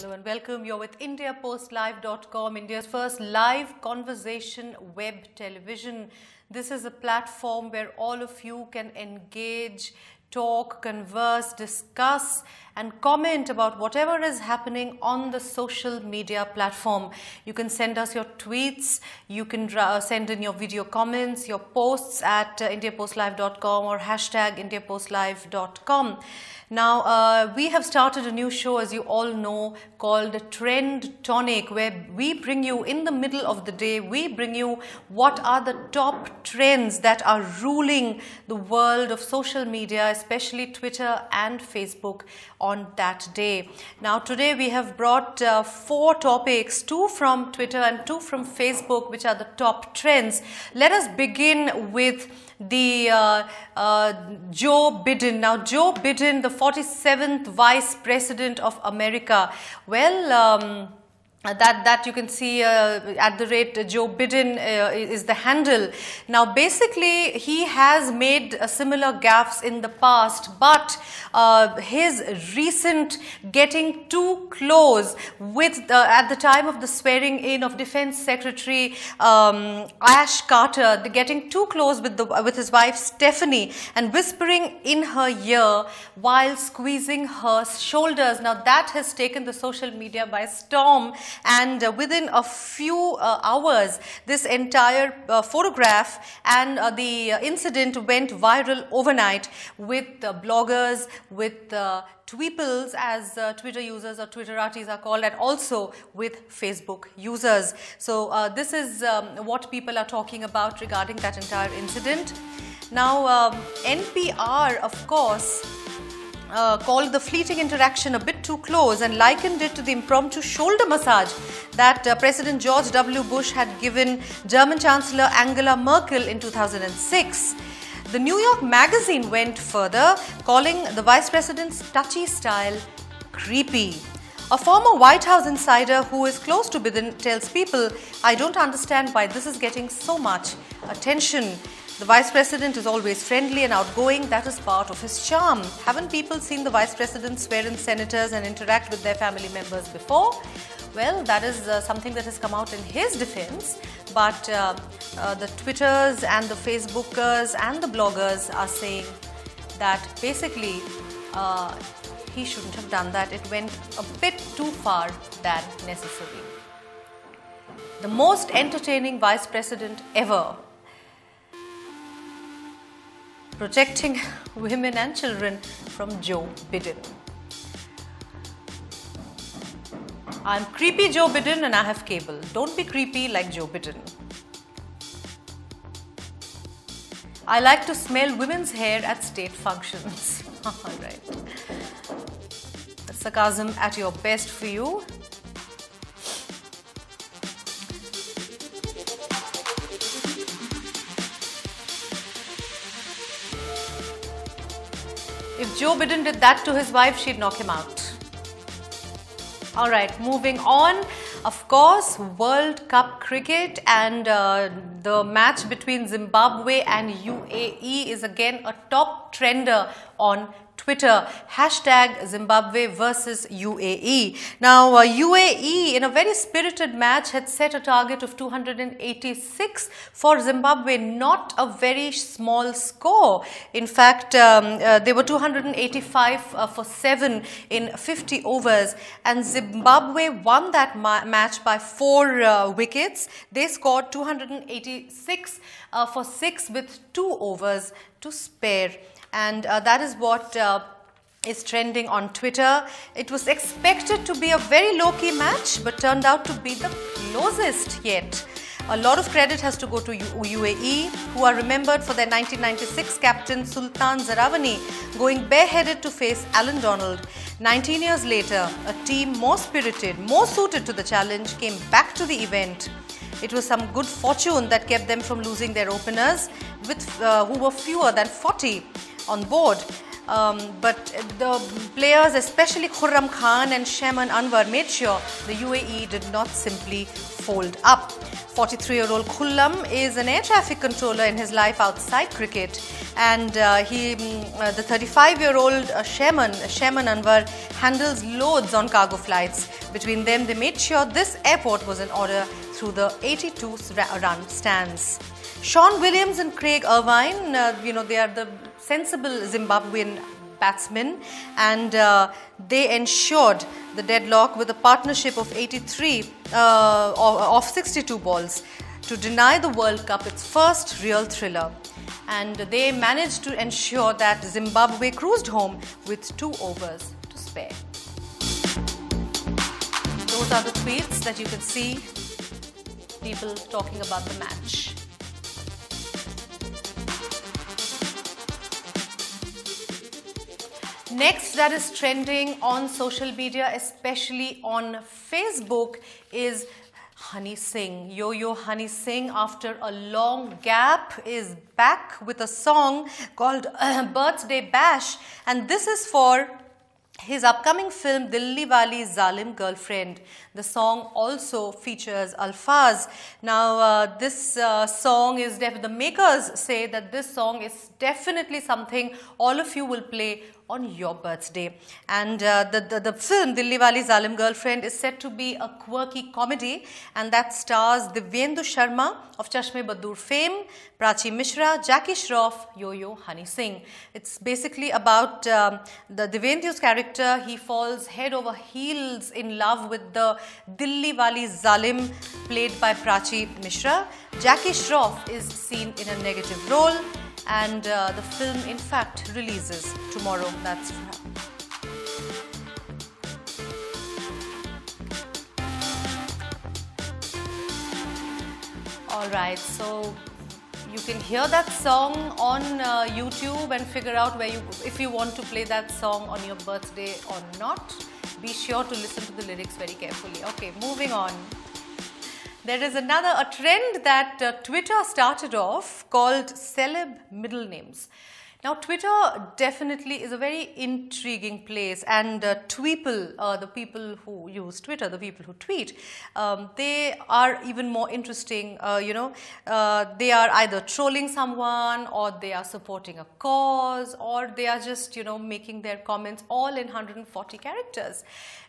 Hello and welcome. You're with IndiaPostLive.com, India's first live conversation web television. This is a platform where all of you can engage, talk, converse, discuss and comment about whatever is happening on the social media platform. You can send us your tweets, you can send in your video comments, your posts at IndiaPostLive.com or hashtag IndiaPostLive.com. Now, we have started a new show, as you all know, called Trend Tonic, where we bring you, in the middle of the day, we bring you what are the top trends that are ruling the world of social media, especially Twitter and Facebook on that day. Now, today we have brought 4 topics, 2 from Twitter and 2 from Facebook, which are the top trends. Let us begin with the Joe Biden. Now, Joe Biden, the 47th Vice President of America. Well, that you can see at the rate Joe Biden is the handle. Now, basically, he has made similar gaffes in the past, but his recent getting too close with at the time of the swearing in of Defense Secretary Ash Carter, getting too close with his wife Stephanie and whispering in her ear while squeezing her shoulders. Now, that has taken the social media by storm. And within a few hours, this entire photograph and the incident went viral overnight with bloggers, with tweeples, as Twitter users or Twitteratis are called, and also with Facebook users. So this is what people are talking about regarding that entire incident. Now, NPR, of course, called the fleeting interaction a bit too close and likened it to the impromptu shoulder massage that President George W. Bush had given German Chancellor Angela Merkel in 2006. The New York Magazine went further, calling the Vice President's touchy style creepy. A former White House insider who is close to Biden tells people, "I don't understand why this is getting so much attention. The Vice President is always friendly and outgoing. That is part of his charm. Haven't people seen the Vice President swear in senators and interact with their family members before?" Well, that is something that has come out in his defense, but the Twitters and the Facebookers and the bloggers are saying that basically he shouldn't have done that. It went a bit too far than necessary. The most entertaining Vice President ever, protecting women and children from Joe Biden. I'm creepy Joe Biden and I have cable. Don't be creepy like Joe Biden. I like to smell women's hair at state functions. All right. Sarcasm at your best for you. If Joe Biden did that to his wife, she'd knock him out. All right, moving on. Of course, World Cup cricket and the match between Zimbabwe and UAE is again a top trender on Twitter. Hashtag Zimbabwe versus UAE. Now, UAE, in a very spirited match, had set a target of 286 for Zimbabwe, not a very small score. In fact, they were 285 for 7 in 50 overs, and Zimbabwe won that match by 4 wickets. They scored 286 for 6 with 2 overs to spare. And that is what is trending on Twitter. It was expected to be a very low-key match, but turned out to be the closest yet. A lot of credit has to go to UAE, who are remembered for their 1996 captain Sultan Zarawani going bareheaded to face Alan Donald. 19 years later, a team more spirited, more suited to the challenge came back to the event. It was some good fortune that kept them from losing their openers, who were fewer than 40 on board. But the players, especially Khurram Khan and Shaiman Anwar, made sure the UAE did not simply fold up. 43-year-old Khullam is an air traffic controller in his life outside cricket, and the 35-year-old Shaiman Anwar handles loads on cargo flights. Between them, they made sure this airport was in order through the 82-run stands. Sean Williams and Craig Irvine, they are the sensible Zimbabwean batsmen, and they ensured the deadlock with a partnership of 62 balls to deny the World Cup its first real thriller. And they managed to ensure that Zimbabwe cruised home with 2 overs to spare. Those are the tweets that you can see, people talking about the match. Next, that is trending on social media, especially on Facebook, is Honey Singh. Yo-Yo Honey Singh, after a long gap, is back with a song called Birthday Bash, and this is for his upcoming film Dilli Wali Zalim Girlfriend. The song also features Alfaz. Now this song is the makers say that this song is definitely something all of you will play on your birthday. And the film Dilli Wali Zalim Girlfriend is said to be a quirky comedy, and that stars Divyendu Sharma of Chashme Badur fame, Prachi Mishra, Jackie Shroff, Yo-Yo Honey Singh. It's basically about the Divyendu's character. He falls head over heels in love with the Dilli Wali Zalim, played by Prachi Mishra. Jackie Shroff is seen in a negative role, and the film in fact releases tomorrow. That's alright, so you can hear that song on YouTube and figure out if you want to play that song on your birthday or not. Be sure to listen to the lyrics very carefully. Okay, moving on. There is a trend that Twitter started off called celeb middle names. Now, Twitter definitely is a very intriguing place, and Tweeple, the people who use Twitter, the people who tweet, they are even more interesting. They are either trolling someone, or they are supporting a cause, or they are just, making their comments all in 140 characters.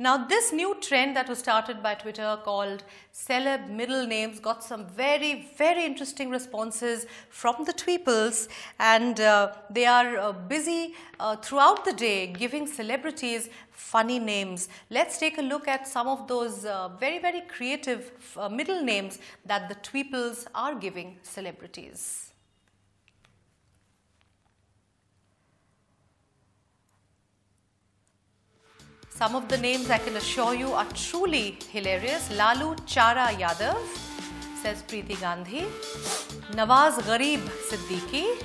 Now, this new trend that was started by Twitter called celeb middle names got some very, very interesting responses from the Tweeples, and they are busy throughout the day giving celebrities funny names. Let's take a look at some of those very, very creative middle names that the Tweeples are giving celebrities. Some of the names I can assure you are truly hilarious. Lalu Chara Yadav, says Preeti Gandhi. Nawaz Gharib Siddiqui.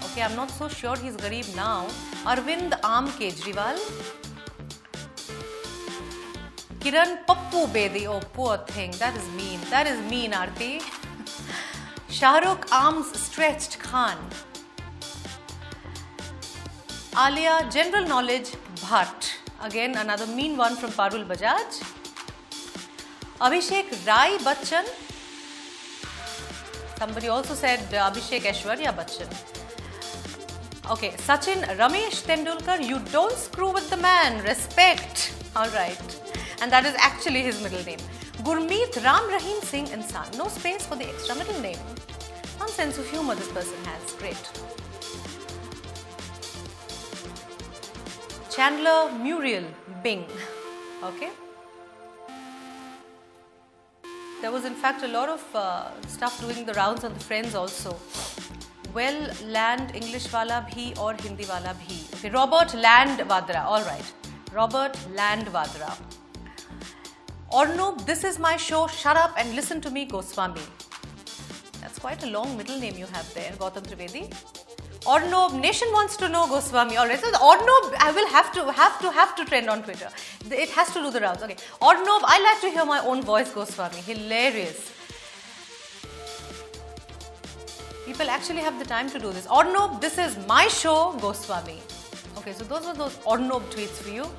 Okay, I'm not so sure he's Gharib now. Arvind Am Kejriwal. Kiran Pappu Bedi. Oh, poor thing. That is mean. That is mean, Aarti. Shahrukh Arms Stretched Khan. Alia General Knowledge Bhatt. Again, another mean one from Parul Bajaj. Abhishek Rai Bachchan. Somebody also said Abhishek Aishwarya Bachchan. Okay, Sachin Ramesh Tendulkar, you don't screw with the man, respect. Alright. And that is actually his middle name. Gurmeet Ram Rahim Singh Insan. No space for the extra middle name. Some sense of humor this person has. Great. Chandler Muriel Bing. Okay. There was in fact a lot of stuff doing the rounds on the Friends also. Well, Land English wala bhi or Hindi wala bhi. Okay, Robert Land Vadra. All right. Robert Land Vadra. Ornub, this is my show. Shut up and listen to me, Goswami. That's quite a long middle name you have there, Gautam Trivedi. Ornob, nation wants to know Goswami. Alright, so the Ornob, I will have to trend on Twitter. It has to do the rounds. Okay, Ornob, I like to hear my own voice, Goswami. Hilarious. People actually have the time to do this. Ornob, this is my show, Goswami. Okay, so those are those Ornob tweets for you.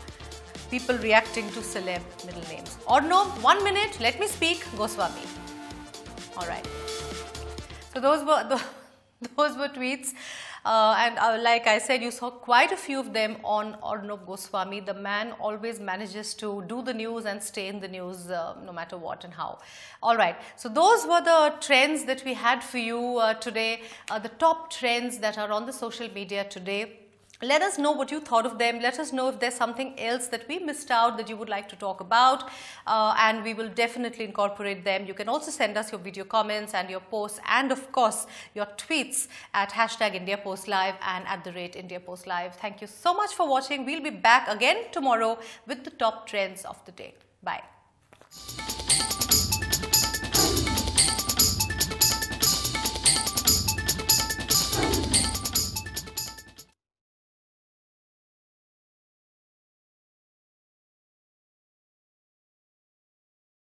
People reacting to celeb middle names. Ornob, 1 minute, let me speak, Goswami. All right. So those were tweets. Like I said, you saw quite a few of them on Arnab Goswami. The man always manages to do the news and stay in the news no matter what and how. All right, so those were the trends that we had for you today, the top trends that are on the social media today. Let us know what you thought of them. Let us know if there's something else that we missed out that you would like to talk about, and we will definitely incorporate them. You can also send us your video comments and your posts and of course your tweets at #IndiaPostLive and @IndiaPostLive. Thank you so much for watching. We'll be back again tomorrow with the top trends of the day. Bye.